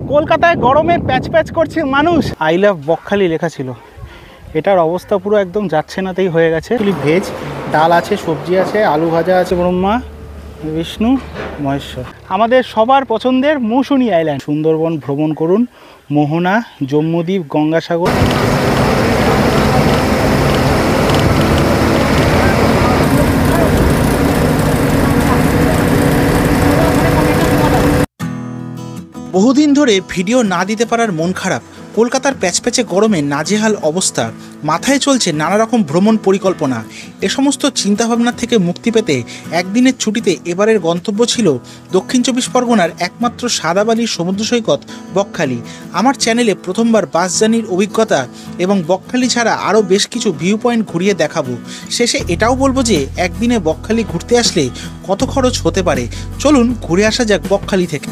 কলকাতায় গরমে প্যাচ প্যাচ করছে মানুষ। আই লাভ বকখালি লেখা ছিল, এটার অবস্থা পুরো একদম যাচ্ছে নাতেই হয়ে গেছে। ভেজ ডাল আছে, সবজি আছে, আলু ভাজা আছে। ব্রহ্মা, বিষ্ণু, মহেশ্বর। আমাদের সবার পছন্দের মৌসুনী আইল্যান্ড। সুন্দরবন ভ্রমণ করুন, মোহনা, জম্মুদ্বীপ, গঙ্গাসাগর। বহুদিন ধরে ভিডিও না দিতে পারার মন খারাপ। কলকাতার প্যাচপ্যাচে গরমে নাজেহাল অবস্থা, মাথায় চলছে নানা রকম ভ্রমণ পরিকল্পনা। এ সমস্ত চিন্তাভাবনা থেকে মুক্তি পেতে একদিনের ছুটিতে এবারের গন্তব্য ছিল দক্ষিণ চব্বিশ পরগনার একমাত্র সাদাবালির সমুদ্র সৈকত বকখালি। আমার চ্যানেলে প্রথমবার বাস জার্নির অভিজ্ঞতা এবং বকখালি ছাড়া আরও বেশ কিছু ভিউ পয়েন্ট ঘুরিয়ে দেখাবো। শেষে এটাও বলবো যে একদিনে বকখালি ঘুরতে আসলে কত খরচ হতে পারে। চলুন ঘুরে আসা যাক বকখালি থেকে।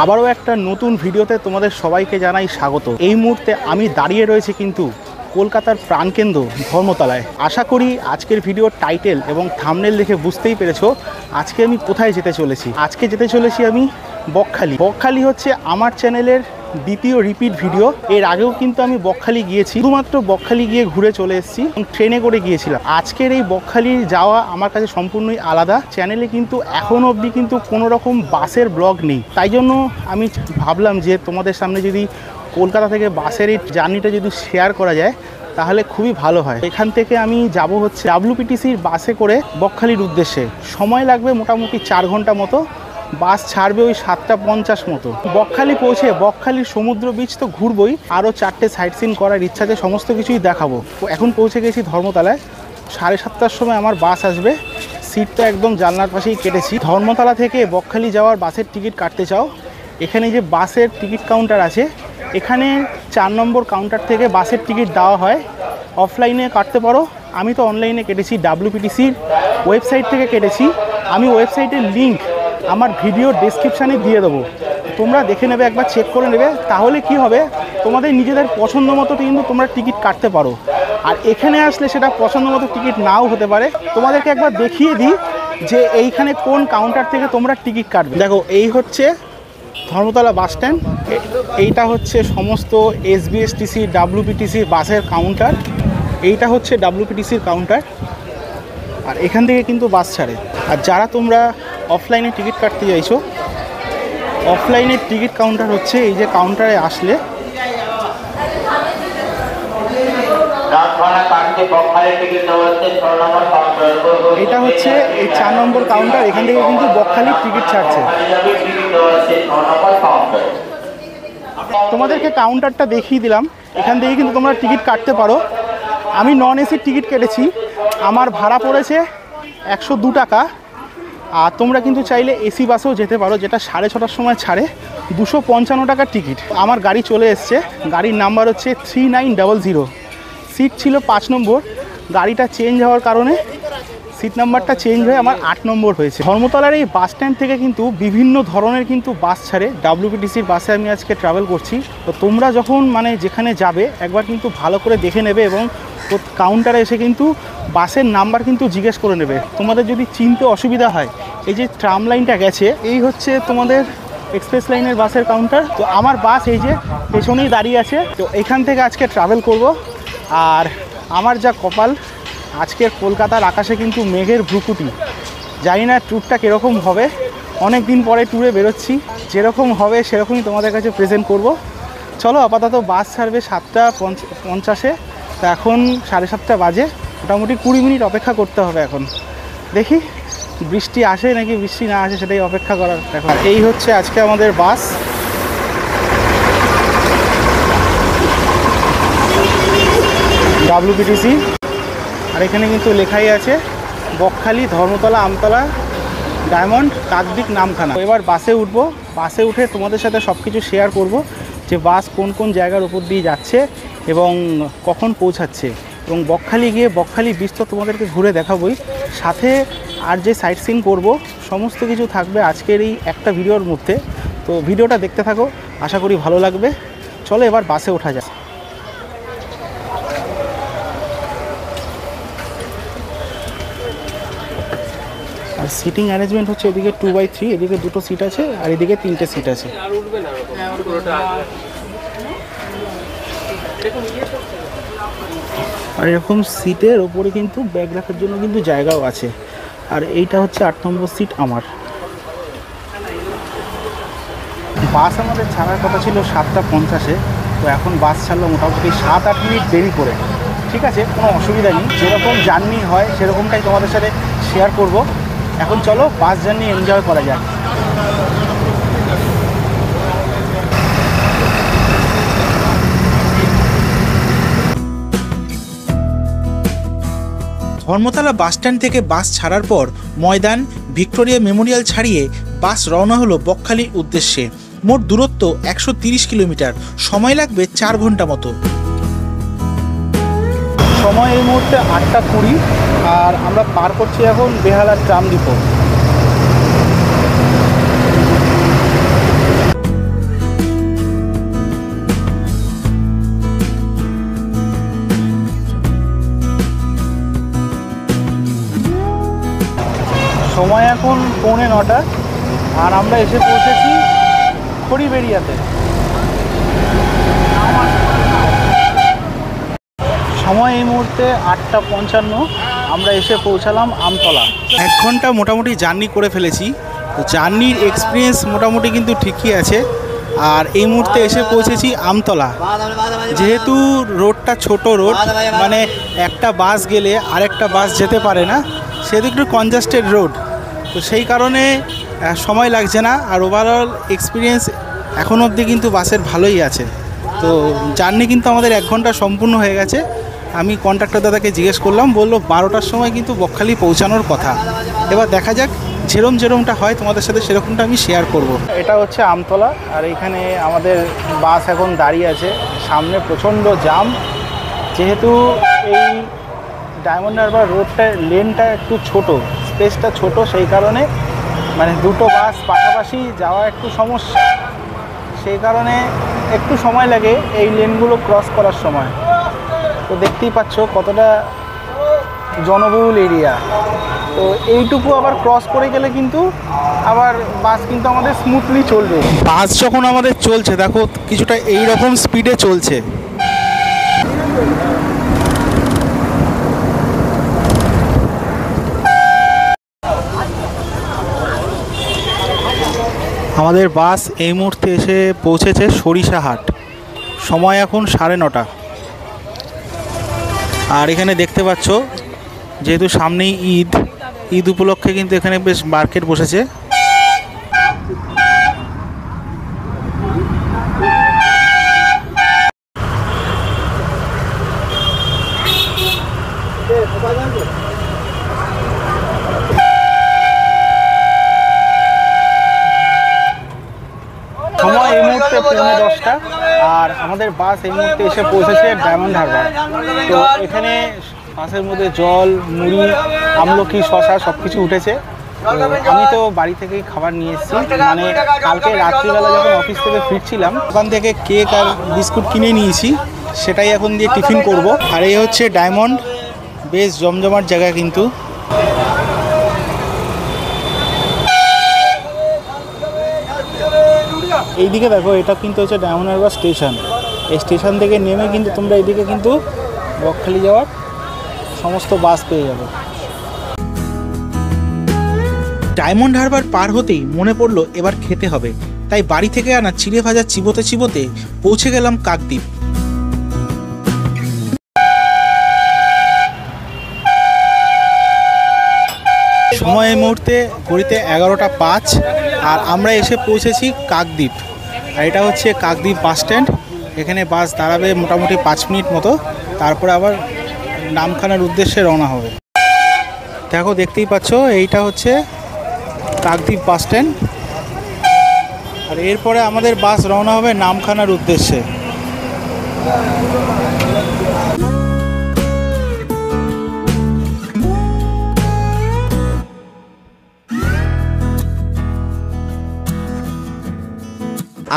আবারও একটা নতুন ভিডিওতে তোমাদের সবাইকে জানাই স্বাগত। এই মুহূর্তে আমি দাঁড়িয়ে রয়েছি কিন্তু কলকাতার প্রাণকেন্দ্র ধর্মতলায়। আশা করি আজকের ভিডিওর টাইটেল এবং থাম্বনেল দেখে বুঝতেই পেরেছো আজকে আমি কোথায় যেতে চলেছি। আজকে যেতে চলেছি আমি বকখালি। বকখালি হচ্ছে আমার চ্যানেলের দ্বিতীয় রিপিট ভিডিও। এর আগেও কিন্তু আমি বকখালি গিয়েছি, শুধুমাত্র বকখালি গিয়ে ঘুরে চলে এসেছি, ট্রেনে করে গিয়েছিলাম। আজকের এই বকখালি যাওয়া আমার কাছে সম্পূর্ণই আলাদা। চ্যানেলে কিন্তু এখনও অবধি কিন্তু কোনো রকম বাসের ব্লগ নেই, তাই জন্য আমি ভাবলাম যে তোমাদের সামনে যদি কলকাতা থেকে বাসের এই জার্নিটা যদি শেয়ার করা যায় তাহলে খুবই ভালো হয়। এখান থেকে আমি যাব হচ্ছে WPTCর বাসে করে বকখালির উদ্দেশ্যে। সময় লাগবে মোটামুটি 4 ঘন্টা মতো। বাস ছাড়বে ওই 7:50 মতো। বকখালি পৌঁছে বকখালির সমুদ্র বিচ তো ঘুরবই, আরও 4টে সাইট সিন করার ইচ্ছাতে সমস্ত কিছুই দেখাবো। এখন পৌঁছে গেছি ধর্মতলায়। 7:30টার সময় আমার বাস আসবে। সিট তো একদম জানলার পাশেই কেটেছি। ধর্মতলা থেকে বকখালি যাওয়ার বাসের টিকিট কাটতে চাও, এখানে যে বাসের টিকিট কাউন্টার আছে, এখানে 4 নম্বর কাউন্টার থেকে বাসের টিকিট দেওয়া হয়। অফলাইনে কাটতে পারো, আমি তো অনলাইনে কেটেছি, WPTCর ওয়েবসাইট থেকে কেটেছি। আমি ওয়েবসাইটের লিঙ্ক আমার ভিডিও ডেসক্রিপশানে দিয়ে দেবো, তোমরা দেখে নেবে, একবার চেক করে নেবে। তাহলে কি হবে, তোমাদের নিজেদের পছন্দ মতো কিন্তু তোমরা টিকিট কাটতে পারো। আর এখানে আসলে সেটা পছন্দ মতো টিকিট নাও হতে পারে। তোমাদেরকে একবার দেখিয়ে দিই যে এইখানে কোন কাউন্টার থেকে তোমরা টিকিট কাটবে। দেখো, এই হচ্ছে ধর্মতলা বাস স্ট্যান্ড। এইটা হচ্ছে সমস্ত SBSTC WPTC বাসের কাউন্টার। এইটা হচ্ছে WPTCর কাউন্টার, আর এখান থেকে কিন্তু বাস ছাড়ে। আর যারা তোমরা অফলাইনে টিকিট কাটতে চাইছো, অফলাইনের টিকিট কাউন্টার হচ্ছে এই যে কাউন্টারে আসলে এটা হচ্ছে এই 4 নম্বর কাউন্টার। এখান থেকে কিন্তু বকখালির টিকিট ছাড়ছে। তোমাদেরকে কাউন্টারটা দেখিয়ে দিলাম, এখান থেকে কিন্তু তোমরা টিকিট কাটতে পারো। আমি নন এসির টিকিট কেটেছি, আমার ভাড়া পড়েছে 102 টাকা। আর তোমরা কিন্তু চাইলে এসি বাসেও যেতে পারো, যেটা 6:30টার সময় ছাড়ে। 255 টাকার টিকিট। আমার গাড়ি চলে এসছে, গাড়ির নাম্বার হচ্ছে 3900। সিট ছিল 5 নম্বর, গাড়িটা চেঞ্জ হওয়ার কারণে সিট নাম্বারটা চেঞ্জ হয়ে আমার 8 নম্বর হয়েছে। ধর্মতলার এই বাস স্ট্যান্ড থেকে কিন্তু বিভিন্ন ধরনের কিন্তু বাস ছাড়ে। WPTCর বাসে আমি আজকে ট্রাভেল করছি। তো তোমরা যখন যেখানে যাবে একবার কিন্তু ভালো করে দেখে নেবে এবং কাউন্টারে এসে কিন্তু বাসের নাম্বার কিন্তু জিজ্ঞেস করে নেবে। তোমাদের যদি চিনতে অসুবিধা হয়, এই যে ট্রাম লাইনটা গেছে, এই হচ্ছে তোমাদের এক্সপ্রেস লাইনের বাসের কাউন্টার। তো আমার বাস এই যে পেছনেই দাঁড়িয়ে আছে। তো এখান থেকে আজকে ট্রাভেল করব। আর আমার যা কপাল, আজকের কলকাতার আকাশে কিন্তু মেঘের ভ্রুকুটি। জানি না ট্যুরটা কীরকম হবে, অনেক দিন পরে ট্যুরে বেরোচ্ছি। যেরকম হবে সেরকমই তোমাদের কাছে প্রেজেন্ট করব। চলো, আপাতত বাস ছাড়বে 7:50-এ। তো এখন 7:30 বাজে, মোটামুটি 20 মিনিট অপেক্ষা করতে হবে। এখন দেখি বৃষ্টি আসে নাকি বৃষ্টি না আসে, সেটাই অপেক্ষা করার। এখন এই হচ্ছে আজকে আমাদের বাস। WPTC। আর এখানে কিন্তু লেখাই আছে বকখালি, ধর্মতলা, আমতলা, ডায়মন্ড, কাকদ্বীপ, নামখানা। এবার বাসে উঠবো। বাসে উঠে তোমাদের সাথে সব কিছু শেয়ার করব, যে বাস কোন কোন জায়গার উপর দিয়ে যাচ্ছে এবং কখন পৌঁছাচ্ছে। এবং বকখালি গিয়ে বকখালি বিচ তো তোমাদেরকে ঘুরে দেখাবই, সাথে আর যে সাইট সিন করবো সমস্ত কিছু থাকবে আজকের এই একটা ভিডিওর মধ্যে। তো ভিডিওটা দেখতে থাকো, আশা করি ভালো লাগবে। চলো এবার বাসে ওঠা যায়। আর সিটিং অ্যারেঞ্জমেন্ট হচ্ছে এদিকে 2x3, এদিকে দুটো সিট আছে আর এদিকে 3টে সিট আছে। আর এরকম সিটের ওপরে কিন্তু ব্যাগ রাখার জন্য কিন্তু জায়গাও আছে। আর এইটা হচ্ছে 8 নম্বর সিট আমার। বাস আমাদের ছাড়ার কথা ছিল 7:50-এ, তো এখন বাস ছাড়লো মোটামুটি 7-8 মিনিট দেরি করে। ঠিক আছে, কোনো অসুবিধা নেই, যেরকম জার্নি হয় সেরকমটাই তোমাদের সাথে শেয়ার করব। এখন চলো বাস জার্নি এনজয় করা যাক। ধর্মতলা বাসস্ট্যান্ড থেকে বাস ছাড়ার পর ময়দান, ভিক্টোরিয়া মেমোরিয়াল ছাড়িয়ে বাস রওনা হলো বকখালির উদ্দেশ্যে। মোট দূরত্ব 130 কিলোমিটার, সময় লাগবে 4 ঘন্টা মতো। সময় এই মুহূর্তে 8:20 আর আমরা পার করছি এখন বেহালার ট্রাম ডিপো। সময় এখন 8:45 আর আমরা এসে পৌঁছেছি খড়িবেড়িয়াতে। সময় এই মুহূর্তে 8:55, আমরা এসে পৌঁছালাম আমতলা। 1 ঘন্টা মোটামুটি জার্নি করে ফেলেছি। তো জার্নির এক্সপিরিয়েন্স মোটামুটি কিন্তু ঠিকই আছে। আর এই মুহূর্তে এসে পৌঁছেছি আমতলা। যেহেতু রোডটা ছোট রোড, মানে একটা বাস গেলে আরেকটা বাস যেতে পারে না, সেহেতু একটু কনজাস্টেড রোড, তো সেই কারণে সময় লাগছে না। আর ওভারঅল এক্সপিরিয়েন্স এখন অবধি কিন্তু বাসের ভালোই আছে। তো জার্নি কিন্তু আমাদের 1 ঘন্টা সম্পূর্ণ হয়ে গেছে। আমি কন্ডাক্টর দাদাকে জিজ্ঞেস করলাম, বললো 12টার সময় কিন্তু বকখালি পৌঁছানোর কথা। এবার দেখা যাক, যেরমটা হয় তোমাদের সাথে সেরকমটা আমি শেয়ার করব। এটা হচ্ছে আমতলা আর এখানে আমাদের বাস এখন দাঁড়িয়ে আছে। সামনে প্রচণ্ড জাম, যেহেতু এই ডায়মন্ড হারবার রোডটার লেনটা একটু ছোট, স্পেসটা ছোট, সেই কারণে মানে দুটো বাস পাশাপাশি যাওয়া একটু সমস্যা। সেই কারণে একটু সময় লাগে এই লেনগুলো ক্রস করার সময়। তো দেখতেই পাচ্ছ কতটা জনবহুল এরিয়া। তো এইটুকু আবার ক্রস করে গেলে কিন্তু আবার বাস কিন্তু আমাদের স্মুথলি চলবে। বাস যখন আমাদের চলছে দেখো কিছুটা এই রকম স্পিডে চলছে। আমাদের বাস এই মুহূর্তে এসে পৌঁছেছে সরিষাহাট। সময় এখন 9:30। আর এখানে দেখতে পাচ্ছ যেহেতু সামনেই ঈদ উপলক্ষে কিন্তু এখানে বেশ মার্কেট বসেছে। সময় এই মুহূর্তে 9:45 আর আমাদের বাস এই মুহূর্তে এসে পৌঁছেছে ডায়মন্ড হারবার। তো এখানে বাসের মধ্যে জল, মুড়ি, আমলকি, শশা সব কিছু উঠেছে। আমি তো বাড়ি থেকেই খাবার নিয়ে এসেছি, মানে কালকে রাত্রিবেলা যখন অফিস থেকে ফিরছিলাম ওখান থেকে কেক আর বিস্কুট কিনে নিয়েছি, সেটাই এখন দিয়ে টিফিন করব। আর এই হচ্ছে ডায়মন্ড, বেশ জমজমাট জায়গা কিন্তু। এইদিকে দেখো, এটা কিন্তু হচ্ছে ডায়মন্ড হারবার স্টেশন। এই স্টেশন থেকে নেমে কিন্তু তোমরা এইদিকে কিন্তু বকখালি যাওয়ার সমস্ত বাস পেয়ে যাবে। ডায়মন্ড হারবার পার হতেই মনে পড়লো এবার খেতে হবে, তাই বাড়ি থেকে আনা চিড়ে ভাজা চিবোতে পৌঁছে গেলাম কাকদ্বীপ। সময় এই মুহূর্তে ঘড়িতে 11:05 আর আমরা এসে পৌঁছেছি কাকদ্বীপ। আর এটা হচ্ছে কাকদ্বীপ বাস স্ট্যান্ড। এখানে বাস দাঁড়াবে মোটামুটি 5 মিনিট মতো, তারপরে আবার নামখানার উদ্দেশ্যে রওনা হবে। দেখো দেখতেই পাচ্ছ এইটা হচ্ছে কাকদ্বীপ বাস স্ট্যান্ড। আর এরপরে আমাদের বাস রওনা হবে নামখানার উদ্দেশ্যে।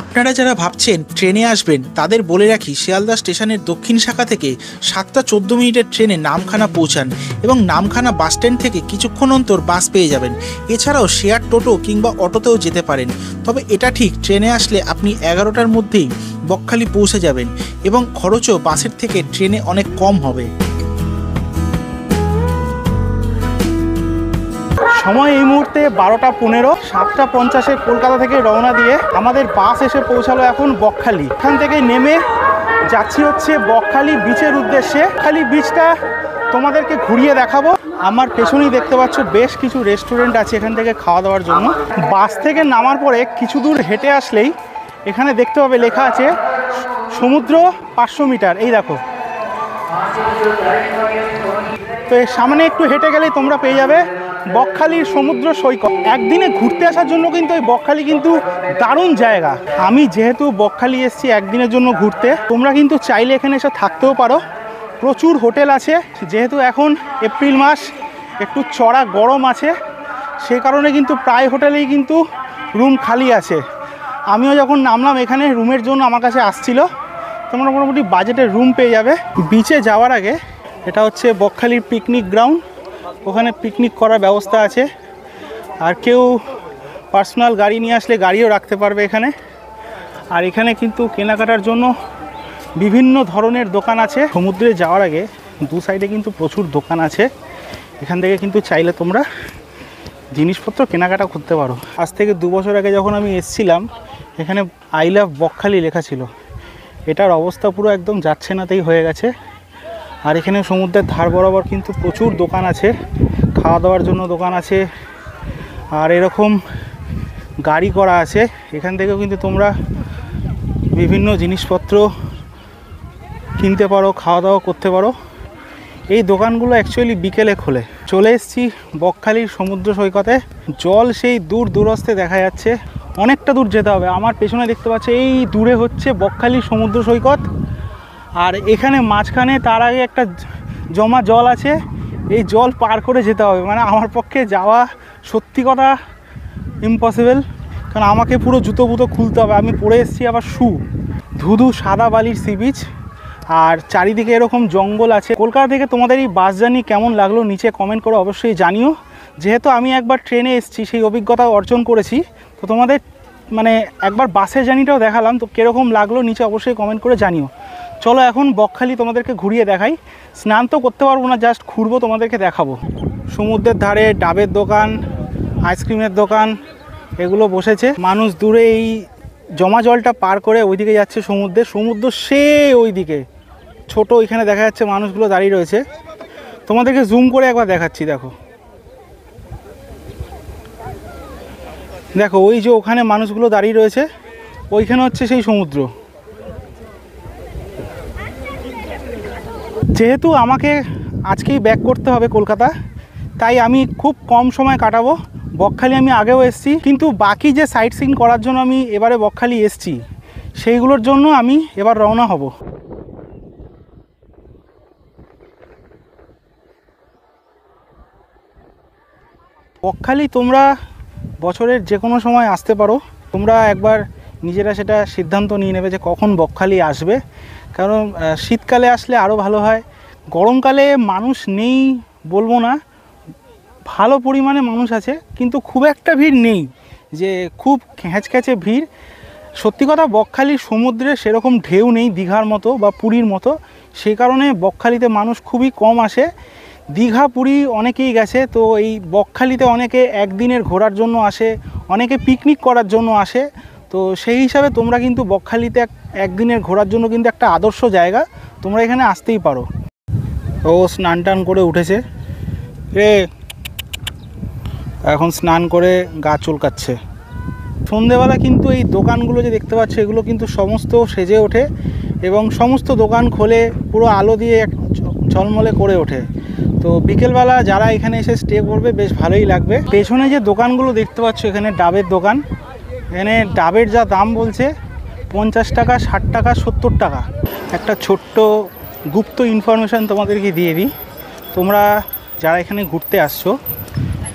আপনারা যারা ভাবছেন ট্রেনে আসবেন তাদের বলে রাখি, শিয়ালদা স্টেশনের দক্ষিণ শাখা থেকে 7টা 14 মিনিটের ট্রেনে নামখানা পৌঁছান এবং নামখানা বাস স্ট্যান্ড থেকে কিছুক্ষণ অন্তর বাস পেয়ে যাবেন। এছাড়াও শেয়ার টোটো কিংবা অটোতেও যেতে পারেন। তবে এটা ঠিক, ট্রেনে আসলে আপনি 11টার মধ্যেই বকখালি পৌঁছে যাবেন এবং খরচও বাসের থেকে ট্রেনে অনেক কম হবে। সময় এই মুহূর্তে 12টা 15। 7টা 50-এ কলকাতা থেকে রওনা দিয়ে আমাদের বাস এসে পৌঁছালো এখন বকখালি। এখান থেকে নেমে যাচ্ছি হচ্ছে বকখালি বিচের উদ্দেশ্যে। বকখালি বিচটা তোমাদেরকে ঘুরিয়ে দেখাবো। আমার পেছনেই দেখতে পাচ্ছ বেশ কিছু রেস্টুরেন্ট আছে এখান থেকে খাওয়া দাওয়ার জন্য। বাস থেকে নামার পরে কিছু দূর হেঁটে আসলেই এখানে দেখতে পাবে লেখা আছে সমুদ্র 500 মিটার। এই দেখো, তো এর সামনে একটু হেঁটে গেলেই তোমরা পেয়ে যাবে বকখালির সমুদ্র সৈকত। একদিনে ঘুরতে আসার জন্য কিন্তু এই বকখালি কিন্তু দারুণ জায়গা। আমি যেহেতু বকখালি এসেছি একদিনের জন্য ঘুরতে, তোমরা কিন্তু চাইলে এখানে এসে থাকতেও পারো। প্রচুর হোটেল আছে, যেহেতু এখন এপ্রিল মাস একটু চড়া গরম আছে, সে কারণে কিন্তু প্রায় হোটেলেই কিন্তু রুম খালি আছে। আমিও যখন নামলাম এখানে রুমের জন্য আমার কাছে আসছিল, তোমরা মোটামুটি বাজেটের রুম পেয়ে যাবে। বিচে যাওয়ার আগে এটা হচ্ছে বকখালির পিকনিক গ্রাউন্ড, ওখানে পিকনিক করার ব্যবস্থা আছে। আর কেউ পার্সোনাল গাড়ি নিয়ে আসলে গাড়িও রাখতে পারবে এখানে। আর এখানে কিন্তু কেনাকাটার জন্য বিভিন্ন ধরনের দোকান আছে। সমুদ্রে যাওয়ার আগে দু সাইডে কিন্তু প্রচুর দোকান আছে, এখান থেকে কিন্তু চাইলে তোমরা জিনিসপত্র কেনাকাটা করতে পারো। আজ থেকে 2 বছর আগে যখন আমি এসেছিলাম এখানে আই লাভ বকখালি লেখা ছিল। এটার অবস্থা পুরো একদম যাচ্ছে নাতেই হয়ে গেছে। আর এখানে সমুদ্রের ধার বরাবর কিন্তু প্রচুর দোকান আছে, খাওয়া দাওয়ার জন্য দোকান আছে। আর এরকম গাড়ি করা আছে, এখান থেকেও কিন্তু তোমরা বিভিন্ন জিনিসপত্র কিনতে পারো, খাওয়া দাওয়া করতে পারো। এই দোকানগুলো অ্যাকচুয়ালি বিকেলে খোলে। চলে এসেছি বকখালির সমুদ্র সৈকতে। জল সেই দূর দূরস্থে দেখা যাচ্ছে, অনেকটা দূর যেতে হবে। আমার পেছনে দেখতে পাচ্ছি এই দূরে হচ্ছে বকখালির সমুদ্র সৈকত। আর এখানে মাঝখানে তার আগে একটা জমা জল আছে, এই জল পার করে যেতে হবে। মানে আমার পক্ষে যাওয়া সত্যি কথা ইম্পসিবল, কারণ আমাকে পুরো জুতো বুতো খুলতে হবে। আমি পরে এসেছি আবার শু। ধুধু সাদা বালির সি বিচ, আর চারিদিকে এরকম জঙ্গল আছে। কলকাতা থেকে তোমাদের এই বাস জার্নি কেমন লাগলো নিচে কমেন্ট করে অবশ্যই জানিও। যেহেতু আমি একবার ট্রেনে এসেছি, সেই অভিজ্ঞতা অর্জন করেছি, তো তোমাদের মানে একবার বাসের জার্নিটাও দেখালাম, তো কীরকম লাগলো নিচে অবশ্যই কমেন্ট করে জানিও। চলো এখন বকখালি তোমাদেরকে ঘুরিয়ে দেখাই। স্নান তো করতে পারবো না, জাস্ট ঘুরবো, তোমাদেরকে দেখাবো। সমুদ্রের ধারে ডাবের দোকান, আইসক্রিমের দোকান এগুলো বসেছে। মানুষ দূরে এই জমা জলটা পার করে ওইদিকে যাচ্ছে সমুদ্রে। সমুদ্র সে ওইদিকে ছোট, ওইখানে দেখা যাচ্ছে মানুষগুলো দাঁড়িয়ে রয়েছে। তোমাদেরকে জুম করে একবার দেখাচ্ছি। দেখো দেখো ওই যে ওখানে মানুষগুলো দাঁড়িয়ে রয়েছে, ওইখানে হচ্ছে সেই সমুদ্র। যেহেতু আমাকে আজকেই ব্যাক করতে হবে কলকাতা, তাই আমি খুব কম সময় কাটাবো। বকখালি আমি আগেও এসেছি, কিন্তু বাকি যে সাইট সিন করার জন্য আমি এবারে বকখালি এসেছি, সেইগুলোর জন্য আমি এবার রওনা হব। বকখালি তোমরা বছরের যে কোনো সময় আসতে পারো। তোমরা একবার নিজেরা সেটা সিদ্ধান্ত নিয়ে নেবে যে কখন বকখালি আসবে, কারণ শীতকালে আসলে আরও ভালো হয়। গরমকালে মানুষ নেই বলবো না, ভালো পরিমাণে মানুষ আছে, কিন্তু খুব একটা ভিড় নেই যে খুব খ্যাঁচখ্যাঁচে ভিড়। সত্যি কথা বকখালির সমুদ্রে সেরকম ঢেউ নেই দীঘার মতো বা পুরীর মতো, সেই কারণে বকখালিতে মানুষ খুবই কম আসে। দীঘা পুরী অনেকেই গেছে, তো এই বকখালিতে অনেকে একদিনের ঘোরার জন্য আসে, অনেকে পিকনিক করার জন্য আসে। তো সেই হিসাবে তোমরা কিন্তু বকখালিতে একদিনের ঘোরার জন্য কিন্তু একটা আদর্শ জায়গা, তোমরা এখানে আসতেই পারো। ও স্নান টান করে উঠেছে রে, এখন স্নান করে গা চুলকাচ্ছে। সন্ধেবেলা কিন্তু এই দোকানগুলো যে দেখতে পাচ্ছ এগুলো কিন্তু সমস্ত সেজে ওঠে এবং সমস্ত দোকান খোলে, পুরো আলো দিয়ে ঝলমলে করে ওঠে। তো বিকেলবেলা যারা এখানে এসে স্টে করবে বেশ ভালোই লাগবে। পেছনে যে দোকানগুলো দেখতে পাচ্ছ এখানে ডাবের দোকান, এখানে ডাবের যা দাম বলছে 50 টাকা, 60 টাকা, 70 টাকা। একটা ছোট্ট গুপ্ত ইনফরমেশান তোমাদেরকে দিয়ে দিই, তোমরা যারা এখানে ঘুরতে আসছো,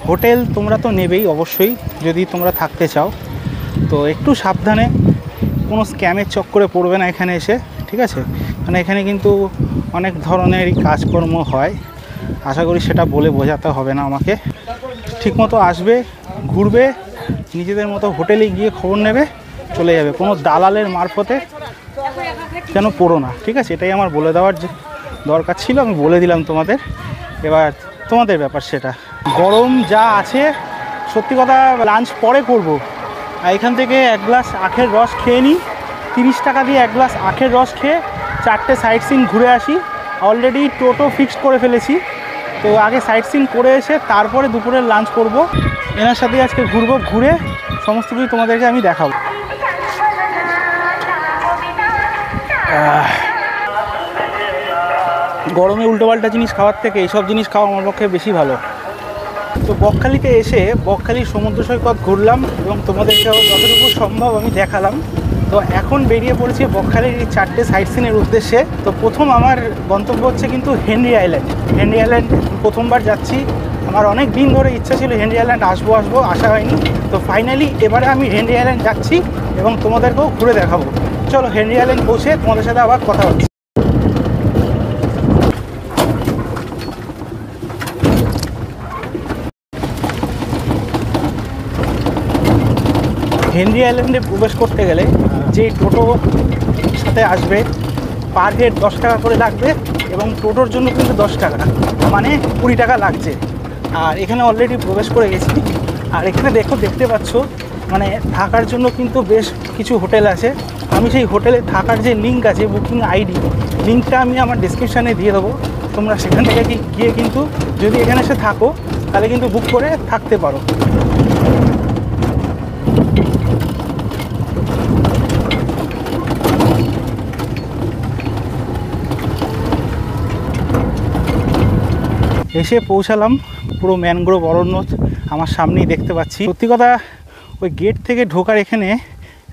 হোটেল তোমরা তো নেবেই অবশ্যই যদি তোমরা থাকতে চাও, তো একটু সাবধানে, কোনো স্ক্যামের চক্করে পড়বে না এখানে এসে, ঠিক আছে? মানে এখানে কিন্তু অনেক ধরনেরই কাজকর্ম হয়, আশা করি সেটা বলে বোঝাতে হবে না আমাকে। ঠিকমতো আসবে, ঘুরবে, নিজেদের মতো হোটেলে গিয়ে খবর নেবে, চলে যাবে। কোনো দালালের মারফতে যেন পড়ো না, ঠিক আছে? এটাই আমার বলে দেওয়ার যে দরকার ছিল, আমি বলে দিলাম তোমাদের। এবার তোমাদের ব্যাপার সেটা। গরম যা আছে, সত্যি কথা লাঞ্চ পরে করব। আর এখান থেকে এক গ্লাস আখের রস খেয়ে নিই, 30 টাকা দিয়ে এক গ্লাস আখের রস খেয়ে 4টে সাইট সিন ঘুরে আসি। অলরেডি টোটো ফিক্সড করে ফেলেছি, তো আগে সাইট সিন করে এসে তারপরে দুপুরের লাঞ্চ করব। এনার সাথে আজকে ঘুরবো, ঘুরে সমস্ত কিছু তোমাদেরকে আমি দেখাবো। গরমে উল্টোপাল্টা জিনিস খাওয়ার থেকে এইসব জিনিস খাওয়া আমার পক্ষে বেশি ভালো। তো বকখালিতে এসে বকখালির সমুদ্র সৈকত ঘুরলাম এবং তোমাদেরকেও যতটুকু সম্ভব আমি দেখালাম। তো এখন বেরিয়ে পড়েছি বকখালির এই 4টে সাইট সিনের উদ্দেশ্যে। তো প্রথম আমার গন্তব্য হচ্ছে কিন্তু হেনরি আইল্যান্ড। হেনরি আইল্যান্ড প্রথমবার যাচ্ছি, আমার অনেক দিন ধরে ইচ্ছা ছিল হেনরি আইল্যান্ড আসবো আসা হয়নি। তো ফাইনালি এবারে আমি হেনরি আইল্যান্ড যাচ্ছি এবং তোমাদেরকেও ঘুরে দেখাবো। চলো হেনরি আইল্যান্ড পৌঁছে তোমাদের সাথে আবার কথা হচ্ছে। হেনরি আইল্যান্ডে প্রবেশ করতে গেলে যে টোটো সাথে আসবে পার হেড 10 টাকা করে লাগবে এবং টোটোর জন্য কিন্তু 10 টাকা, মানে 20 টাকা লাগছে। আর এখানে অলরেডি প্রবেশ করে গেছি। আর এখানে দেখতে পাচ্ছ মানে থাকার জন্য কিন্তু বেশ কিছু হোটেল আছে। আমি সেই হোটেলে থাকার যে লিঙ্ক আছে, বুকিং আইডি, লিঙ্কটা আমি আমার ডেসক্রিপশানে দিয়ে দেবো। তোমরা সেখান থেকে গিয়ে কিন্তু যদি এখানে এসে থাকো তাহলে কিন্তু বুক করে থাকতে পারো। এসে পৌঁছালাম, পুরো ম্যানগ্রোভ অরণ্য আমার সামনেই দেখতে পাচ্ছি। সত্যি কথা ওই গেট থেকে ঢোকার এখানে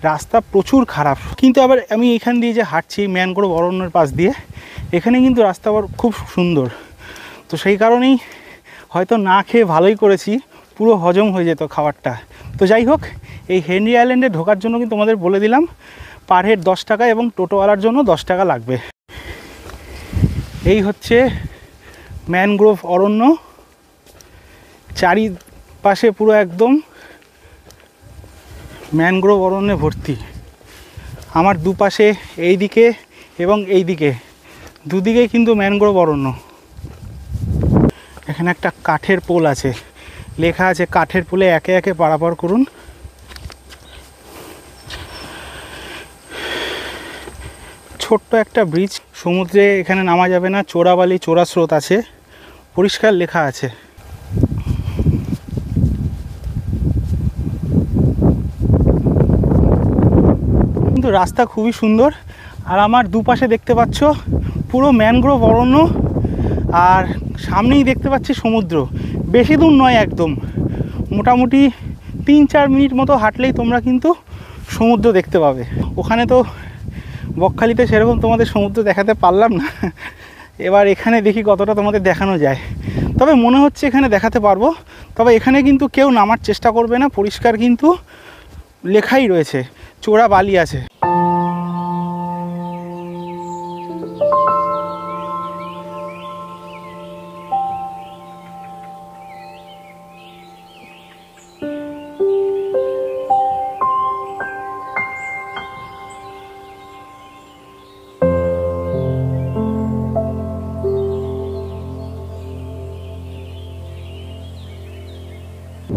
রাস্তা প্রচুর খারাপ, কিন্তু আবার আমি এখান দিয়ে যে হাঁটছি ম্যানগ্রোভ অরণ্যের পাশ দিয়ে, এখানে কিন্তু রাস্তা আবার খুব সুন্দর। তো সেই কারণেই হয়তো না খেয়ে ভালোই করেছি, পুরো হজম হয়ে যেত খাবারটা। তো যাই হোক, এই হেনরি আইল্যান্ডে ঢোকার জন্য কিন্তু তোমাদের বলে দিলাম পার হেড 10 টাকা এবং টোটোওয়ালার জন্য 10 টাকা লাগবে। এই হচ্ছে ম্যানগ্রোভ অরণ্য, চারিপাশে পুরো একদম ম্যানগ্রোভ অরণ্যে ভর্তি। আমার দুপাশে এই দিকে এবং এই দিকে দুদিকে কিন্তু ম্যানগ্রোভ অরণ্য। এখানে একটা কাঠের পোল আছে, লেখা আছে কাঠের পোলে একে একে পারাপার করুন। ছোট্ট একটা ব্রিজ, সমুদ্রে এখানে নামা যাবে না, চোরাবালি চোরা স্রোত আছে, পরিষ্কার লেখা আছে। কিন্তু রাস্তা খুবই সুন্দর। আর আমার দুপাশে দেখতে পাচ্ছ পুরো ম্যানগ্রোভ অরণ্য, আর সামনেই দেখতে পাচ্ছি সমুদ্র। বেশি দূর নয়, একদম মোটামুটি 3-4 মিনিট মতো হাঁটলেই তোমরা কিন্তু সমুদ্র দেখতে পাবে। ওখানে তো বকখালিতে সেরকম তোমাদের সমুদ্র দেখাতে পারলাম না, এবার এখানে দেখি কতটা তোমাদের দেখানো যায়। তবে মনে হচ্ছে এখানে দেখাতে পারবো। তবে এখানে কিন্তু কেউ নামার চেষ্টা করবে না, পরিষ্কার কিন্তু লেখাই রয়েছে চোরা বালি আছে।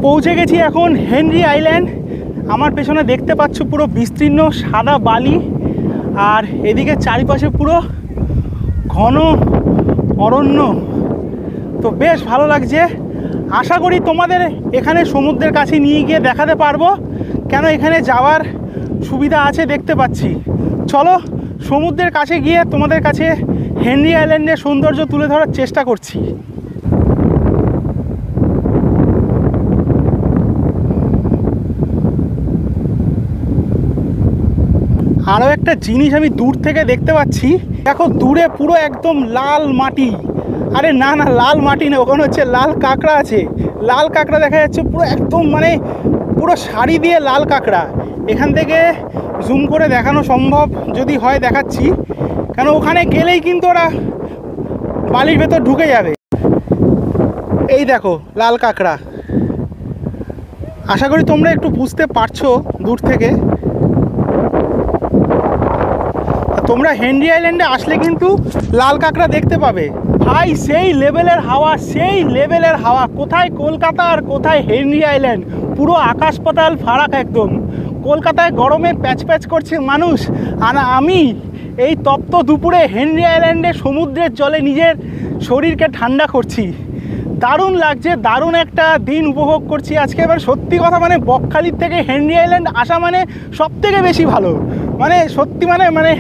পৌঁছে গেছি এখন হেনরি আইল্যান্ড। আমার পেছনে দেখতে পাচ্ছ পুরো বিস্তীর্ণ সাদা বালি, আর এদিকে চারিপাশে পুরো ঘন অরণ্য। তো বেশ ভালো লাগছে। আশা করি তোমাদের এখানে সমুদ্রের কাছে নিয়ে গিয়ে দেখাতে পারবো, কেন এখানে যাওয়ার সুবিধা আছে দেখতে পাচ্ছি। চলো সমুদ্রের কাছে গিয়ে তোমাদের কাছে হেনরি আইল্যান্ডের সৌন্দর্য তুলে ধরার চেষ্টা করছি। আরও একটা জিনিস আমি দূর থেকে দেখতে পাচ্ছি, দেখো দূরে পুরো একদম লাল মাটি। আরে না না, লাল মাটি না, ওখানে হচ্ছে লাল কাঁকড়া আছে। লাল কাঁকড়া দেখা যাচ্ছে পুরো একদম, মানে পুরো শাড়ি দিয়ে লাল কাঁকড়া। এখান থেকে জুম করে দেখানো সম্ভব যদি হয় দেখাচ্ছি, কেন ওখানে গেলেই কিন্তু ওরা বালির ভেতর ঢুকে যাবে। এই দেখো লাল কাঁকড়া, আশা করি তোমরা একটু বুঝতে পারছো দূর থেকে। তোমরা হেনরি আইল্যান্ডে আসলে কিন্তু লাল কাঁকড়া দেখতে পাবে। ভাই সেই লেভেলের হাওয়া, সেই লেভেলের হাওয়া। কোথায় কলকাতা আর কোথায় হেনরি আইল্যান্ড, পুরো আকাশ পাতাল ফারাক একদম। কলকাতায় গরমে প্যাচ প্যাচ করছে মানুষ, আর আমি এই তপ্ত দুপুরে হেনরি আইল্যান্ডে সমুদ্রের জলে নিজের শরীরকে ঠান্ডা করছি। দারুণ লাগছে, দারুণ একটা দিন উপভোগ করছি আজকে। এবার সত্যি কথা মানে বকখালির থেকে হেনরি আইল্যান্ড আসা মানে সব থেকে বেশি ভালো, মানে সত্যি মানে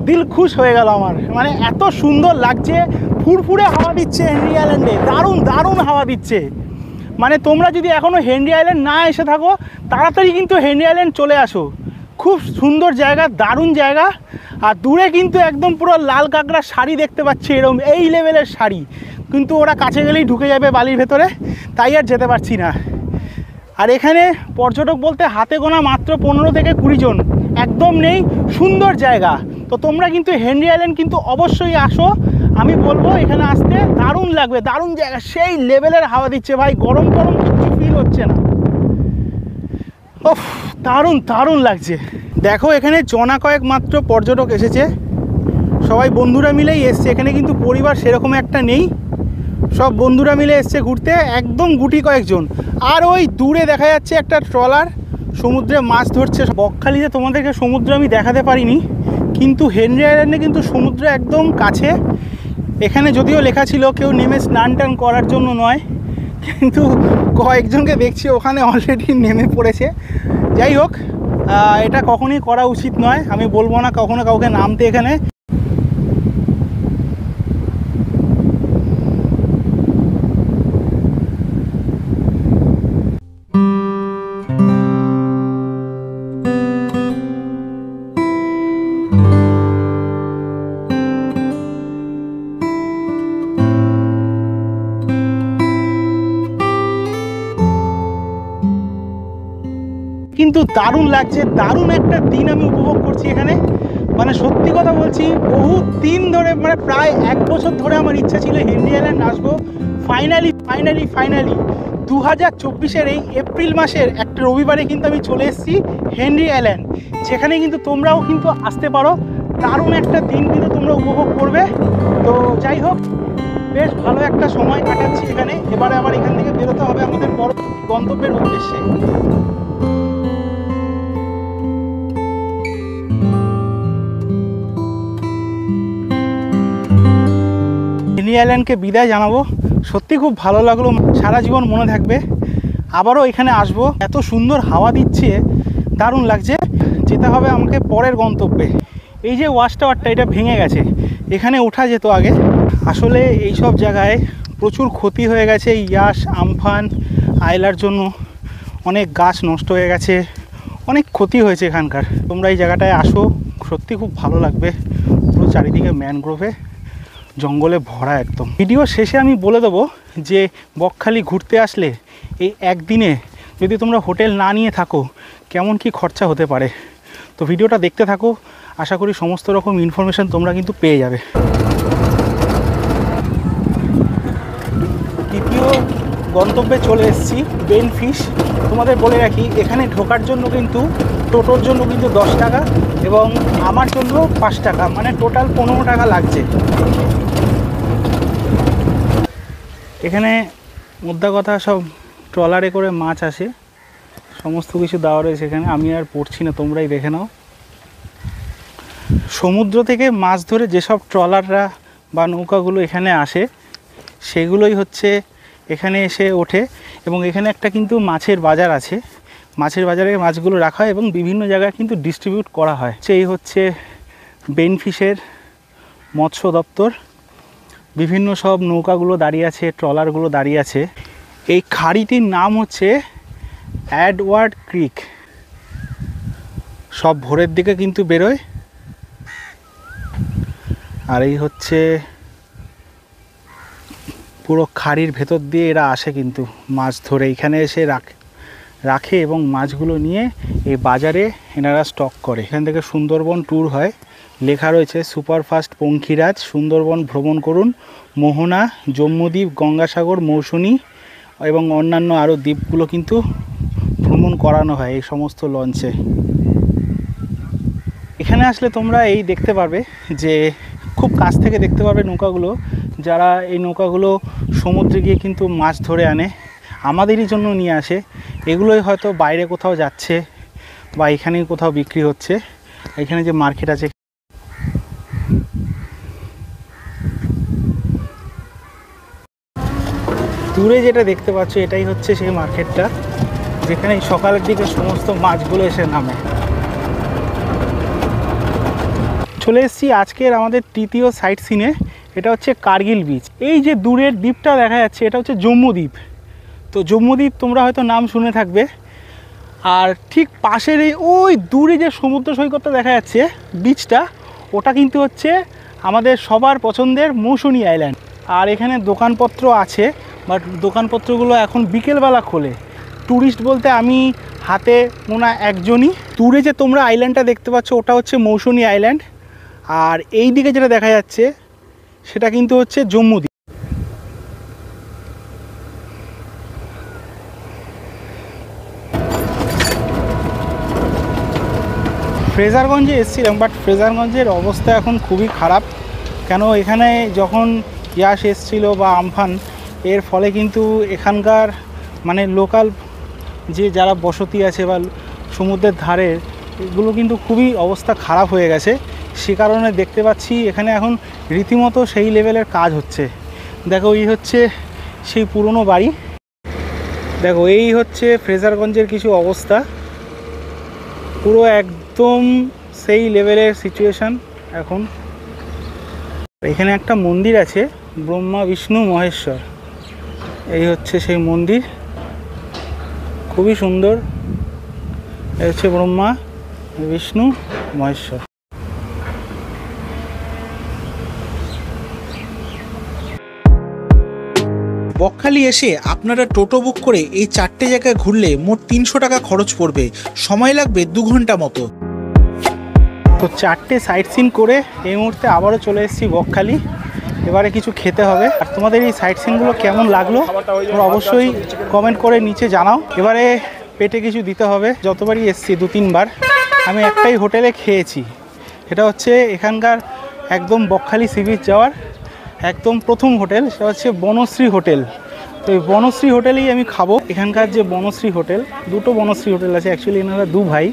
দিল খুশ হয়ে গেল আমার। মানে এত সুন্দর লাগছে, ফুরফুরে হাওয়া দিচ্ছে হেনরি আইল্যান্ডে, দারুণ দারুণ হাওয়া দিচ্ছে। মানে তোমরা যদি এখনও হেনরি আইল্যান্ড না এসে থাকো, তাড়াতাড়ি কিন্তু হেনরি আইল্যান্ড চলে আসো। খুব সুন্দর জায়গা, দারুণ জায়গা। আর দূরে কিন্তু একদম পুরো লাল কাঁকড়ার শাড়ি দেখতে পাচ্ছি, এরকম এই লেভেলের শাড়ি, কিন্তু ওরা কাছে গেলেই ঢুকে যাবে বালির ভেতরে, তাই আর যেতে পারছি না। আর এখানে পর্যটক বলতে হাতে গোনা মাত্র 15 থেকে 20 জন, একদম নেই। সুন্দর জায়গা। তো তোমরা কিন্তু হেনরি আইল্যান্ড কিন্তু অবশ্যই আসো, আমি বলবো এখানে আসতে দারুণ লাগবে, দারুণ জায়গা। সেই লেভেলের হাওয়া দিচ্ছে ভাই, গরম গরম কিছু ফিল হচ্ছে না। ওফ, দারুণ দারুণ লাগছে। দেখো এখানে জনা কয়েক মাত্র পর্যটক এসেছে, সবাই বন্ধুরা মিলেই এসছে। এখানে কিন্তু পরিবার সেরকম একটা নেই, সব বন্ধুরা মিলে এসছে ঘুরতে, একদম গুটি কয়েকজন। আর ওই দূরে দেখা যাচ্ছে একটা ট্রলার সমুদ্রে মাছ ধরছে। বকখালিতে তোমাদেরকে সমুদ্র আমি দেখাতে পারিনি, কিন্তু হেনরি আইল্যান্ডে কিন্তু সমুদ্র একদম কাছে। এখানে যদিও লেখা ছিল কেউ নেমে স্নান টান করার জন্য নয়, কিন্তু কয়েকজনকে দেখছি ওখানে অলরেডি নেমে পড়েছে। যাই হোক, এটা কখনই করা উচিত নয়, আমি বলবো না কখনো কাউকে নামতে এখানে। কিন্তু দারুণ লাগছে, দারুণ একটা দিন আমি উপভোগ করছি এখানে। মানে সত্যি কথা বলছি, বহু দিন ধরে, মানে প্রায় 1 বছর ধরে আমার ইচ্ছা ছিল হেনরি আইল্যান্ড আসবো। ফাইনালি 2024-এর এই এপ্রিল মাসের একটা রবিবারে কিন্তু আমি চলে এসেছি হেনরি আইল্যান্ড, যেখানে কিন্তু তোমরাও কিন্তু আসতে পারো। দারুণ একটা দিন কিন্তু তোমরা উপভোগ করবে। তো যাই হোক, বেশ ভালো একটা সময় কাটাচ্ছি এখানে। এবারে আবার এখান থেকে বেরোতে হবে আমাদের পরবর্তী গন্তব্যের উদ্দেশ্যে। হেনরি আইল্যান্ডকে বিদায় জানাবো। সত্যি খুব ভালো লাগলো, সারা জীবন মনে থাকবে। আবারও এখানে আসবো, এত সুন্দর হাওয়া দিচ্ছে, দারুণ লাগছে। যেতে হবে আমাকে পরের গন্তব্যে। এই যে ওয়াচ টাওয়ারটা, এটা ভেঙে গেছে, এখানে ওঠা যেত আগে। আসলে এই সব জায়গায় প্রচুর ক্ষতি হয়ে গেছে ইয়াস, আমফান, আইলার জন্য। অনেক গাছ নষ্ট হয়ে গেছে, অনেক ক্ষতি হয়েছে এখানকার। তোমরা এই জায়গাটায় আসো, সত্যি খুব ভালো লাগবে। পুরো চারিদিকে ম্যানগ্রোভে, জঙ্গলে ভরা একদম। ভিডিও শেষে আমি বলে দেবো যে বকখালি ঘুরতে আসলে এই একদিনে যদি তোমরা হোটেল না নিয়ে থাকো কেমন কি খরচা হতে পারে। তো ভিডিওটা দেখতে থাকো, আশা করি সমস্ত রকম ইনফরমেশান তোমরা কিন্তু পেয়ে যাবে। দ্বিতীয় গন্তব্যে চলে এসেছি, বেনফিশ। তোমাদের বলে রাখি, এখানে ঢোকার জন্য কিন্তু টোটোর জন্য কিন্তু 10 টাকা এবং আমার জন্য 5 টাকা, মানে টোটাল 15 টাকা লাগছে। এখানে মোদ্দা কথা সব ট্রলারে করে মাছ আসে, সমস্ত কিছু দেওয়া রয়েছে এখানে। আমি আর পড়ছি না, তোমরাই দেখে নাও। সমুদ্র থেকে মাছ ধরে যেসব ট্রলাররা বা নৌকাগুলো এখানে আসে, সেগুলোই হচ্ছে এখানে এসে ওঠে। এবং এখানে একটা কিন্তু মাছের বাজার আছে, মাছের বাজারে মাছগুলো রাখা হয় এবং বিভিন্ন জায়গায় কিন্তু ডিস্ট্রিবিউট করা হয়। এই হচ্ছে বেনফিশের মৎস্য দপ্তর। বিভিন্ন সব নৌকাগুলো দাঁড়িয়ে আছে, ট্রলারগুলো দাঁড়িয়ে আছে। এই খাড়িটির নাম হচ্ছে অ্যাডওয়ার্ড ক্রিক। সব ভোরের দিকে কিন্তু বেরোয়। আর এই হচ্ছে পুরো খাড়ির ভেতর দিয়ে এরা আসে কিন্তু মাছ ধরে, এখানে এসে রাখে এবং মাছগুলো নিয়ে এই বাজারে এনারা স্টক করে। এখান থেকে সুন্দরবন ট্যুর হয়, লেখা রয়েছে সুপারফাস্ট পঙ্খিরাজ, সুন্দরবন ভ্রমণ করুন, মোহনা, জম্মুদ্বীপ, গঙ্গাসাগর, মৌসুনী এবং অন্যান্য আরও দ্বীপগুলো কিন্তু ভ্রমণ করানো হয় এই সমস্ত লঞ্চে। এখানে আসলে তোমরা এই দেখতে পারবে যে খুব কাছ থেকে দেখতে পারবে নৌকাগুলো, যারা এই নৌকাগুলো সমুদ্রে গিয়ে কিন্তু মাছ ধরে আনে, আমাদেরই জন্য নিয়ে আসে। এগুলোই হয়তো বাইরে কোথাও যাচ্ছে বা এখানেই কোথাও বিক্রি হচ্ছে। এখানে যে মার্কেট আছে, দূরে যেটা দেখতে পাচ্ছ এটাই হচ্ছে সেই মার্কেটটা, যেখানে সকালের দিকে সমস্ত মাছগুলো এসে নামে। চলে এসেছি আজকের আমাদের তৃতীয় সাইট সিনে, এটা হচ্ছে কার্গিল বিচ। এই যে দূরের দ্বীপটা দেখা যাচ্ছে এটা হচ্ছে জম্মুদ্বীপ। তো জম্মুদ্বীপ তোমরা হয়তো নাম শুনে থাকবে। আর ঠিক পাশের এই ওই দূরে যে সমুদ্র সৈকতটা দেখা যাচ্ছে, বিচটা, ওটা কিন্তু হচ্ছে আমাদের সবার পছন্দের মৌসুনী আইল্যান্ড। আর এখানে দোকানপত্র আছে, বাট দোকানপত্রগুলো এখন বিকেলবেলা খোলে। ট্যুরিস্ট বলতে আমি হাতে গোনা একজনই। দূরে যে তোমরা আইল্যান্ডটা দেখতে পাচ্ছ ওটা হচ্ছে মৌসুনী আইল্যান্ড, আর এই দিকে যেটা দেখা যাচ্ছে সেটা কিন্তু হচ্ছে জম্মুদ্বীপ। ফ্রেজারগঞ্জে এসেছিলাম, বাট ফ্রেজারগঞ্জের অবস্থা এখন খুবই খারাপ। কেন, এখানে যখন ইয়াস এসেছিল বা আমফান, এর ফলে কিন্তু এখানকার মানে লোকাল যে যারা বসতি আছে বা সমুদ্রের ধারে, এগুলো কিন্তু খুবই অবস্থা খারাপ হয়ে গেছে। সে কারণে দেখতে পাচ্ছি এখানে এখন রীতিমতো সেই লেভেলের কাজ হচ্ছে। দেখো এই হচ্ছে সেই পুরনো বাড়ি, দেখো এই হচ্ছে ফ্রেজারগঞ্জের কিছু অবস্থা, পুরো একদম সেই লেভেলের সিচুয়েশান এখন। এখানে একটা মন্দির আছে, ব্রহ্মা বিষ্ণু মহেশ্বর, এই হচ্ছে সেই মন্দির, খুবই সুন্দর। এই হচ্ছে ব্রহ্মা বিষ্ণু মহেশ্বর। বকখালি এসে আপনারা টোটো বুক করে এই 4টে জায়গায় ঘুরলে মোট 300 টাকা খরচ পড়বে, সময় লাগবে 2 ঘন্টা মতো। তো 4টে সাইট সিন করে এই মুহূর্তে আবারও চলে এসেছি বকখালি। এবারে কিছু খেতে হবে। আর তোমাদের এই সাইট সিনগুলো কেমন লাগলো তোমরা অবশ্যই কমেন্ট করে নিচে জানাও। এবারে পেটে কিছু দিতে হবে। যতবারই এসেছি 2-3 বার আমি একটাই হোটেলে খেয়েছি, এটা হচ্ছে এখানকার একদম বকখালি সি বিচ যাওয়ার একদম প্রথম হোটেল, সেটা হচ্ছে বনশ্রী হোটেল। তো এই বনশ্রী হোটেলেই আমি খাবো। এখানকার যে বনশ্রী হোটেল, দুটো বনশ্রী হোটেল আছে, অ্যাকচুয়ালি এনারা 2 ভাই।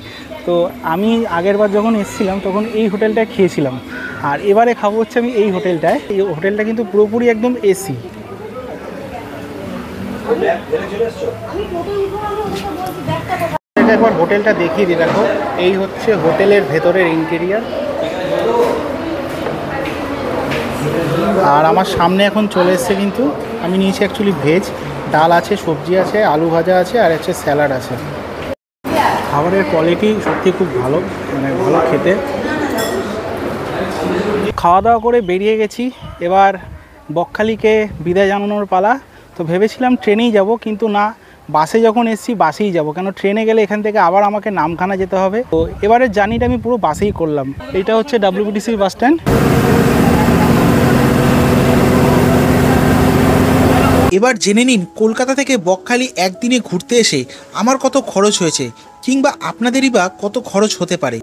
তো আমি আগের বার যখন এসেছিলাম তখন এই হোটেলটায় খেয়েছিলাম, আর এবারে খাবো হচ্ছে আমি এই হোটেলটায়। এই হোটেলটা কিন্তু পুরোপুরি একদম এসি। একবার হোটেলটা দেখিয়ে দিই। দেখো এই হচ্ছে হোটেলের ভেতরের ইন্টেরিয়ার। আর আমার সামনে এখন চলে এসছে, কিন্তু আমি নিয়েছি অ্যাকচুয়ালি ভেজ, ডাল আছে, সবজি আছে, আলু ভাজা আছে, আর হচ্ছে স্যালাড আছে। খাবারের কোয়ালিটি সত্যি খুব ভালো, মানে ভালো খেতে। খাওয়া দাওয়া করে বেরিয়ে গেছি, এবার বকখালিকে বিদায় জানানোর পালা। তো ভেবেছিলাম ট্রেনেই যাব, কিন্তু না, বাসে যখন এসেছি বাসেই যাব, কেন ট্রেনে গেলে এখান থেকে আবার আমাকে নামখানা যেতে হবে। তো এবারের জার্নিটা আমি পুরো বাসেই করলাম। এইটা হচ্ছে WBTC বাস স্ট্যান্ড। এবার জেনে নিন কলকাতা থেকে বকখালি একদিনে ঘুরতে এসে আমার কত খরচ হয়েছে, কিংবা আপনাদেরই বা কত খরচ হতে পারে।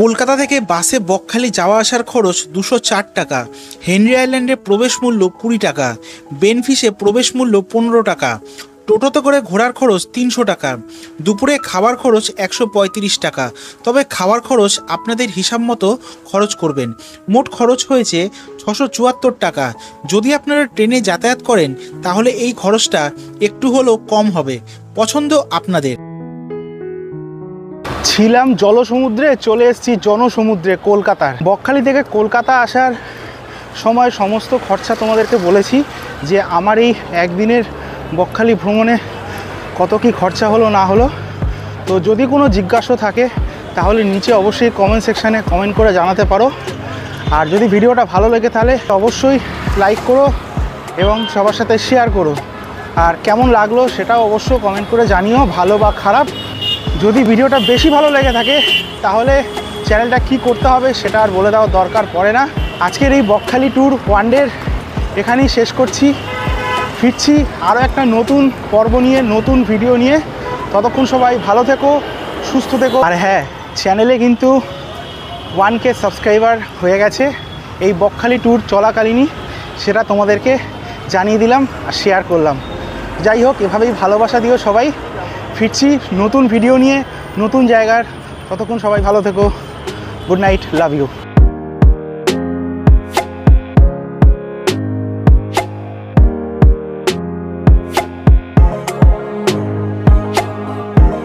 কলকাতা থেকে বাসে বকখালি যাওয়া আসার খরচ 204 টাকা, হেনরি আইল্যান্ডে প্রবেশ মূল্য 20 টাকা, বেনফিশে প্রবেশ মূল্য 15 টাকা, টোটোতে করে ঘোরার খরচ 300 টাকা, দুপুরে খাবার খরচ 135 টাকা। তবে খাবার খরচ আপনাদের হিসাব মতো খরচ করবেন। মোট খরচ হয়েছে 674 টাকা। যদি আপনারা ট্রেনে যাতায়াত করেন তাহলে এই খরচটা একটু হলেও কম হবে, পছন্দ আপনাদের। ছিলাম জলসমুদ্রে, চলে এসেছি জনসমুদ্রে কলকাতার। বকখালি থেকে কলকাতা আসার সময় সমস্ত খরচা তোমাদেরকে বলেছি, যে আমার এই একদিনের বকখালি ভ্রমণে কত কি খরচা হলো না হলো। তো যদি কোনো জিজ্ঞাসা থাকে তাহলে নিচে অবশ্যই কমেন্ট সেকশানে কমেন্ট করে জানাতে পারো। আর যদি ভিডিওটা ভালো লাগে তাহলে অবশ্যই লাইক করো এবং সবার সাথে শেয়ার করো। আর কেমন লাগলো সেটাও অবশ্য কমেন্ট করে জানিও, ভালো বা খারাপ। যদি ভিডিওটা বেশি ভালো লেগে থাকে তাহলে চ্যানেলটা কি করতে হবে সেটা আর বলে দেওয়ার দরকার পড়ে না। আজকের এই বকখালি ট্যুর ওয়ানডের এখানেই শেষ করছি। ফিরছি আরও একটা নতুন পর্ব নিয়ে, নতুন ভিডিও নিয়ে। ততক্ষণ সবাই ভালো থেকো, সুস্থ থেকো। আর হ্যাঁ, চ্যানেলে কিন্তু 1K সাবস্ক্রাইবার হয়ে গেছে এই বকখালি ট্যুর চলাকালীনই, সেটা তোমাদেরকে জানিয়ে দিলাম আর শেয়ার করলাম। যাই হোক, এভাবেই ভালোবাসা দিও সবাই। ফিরছি নতুন ভিডিও নিয়ে, নতুন জায়গার। ততক্ষণ সবাই ভালো থেকো। Good night, love you.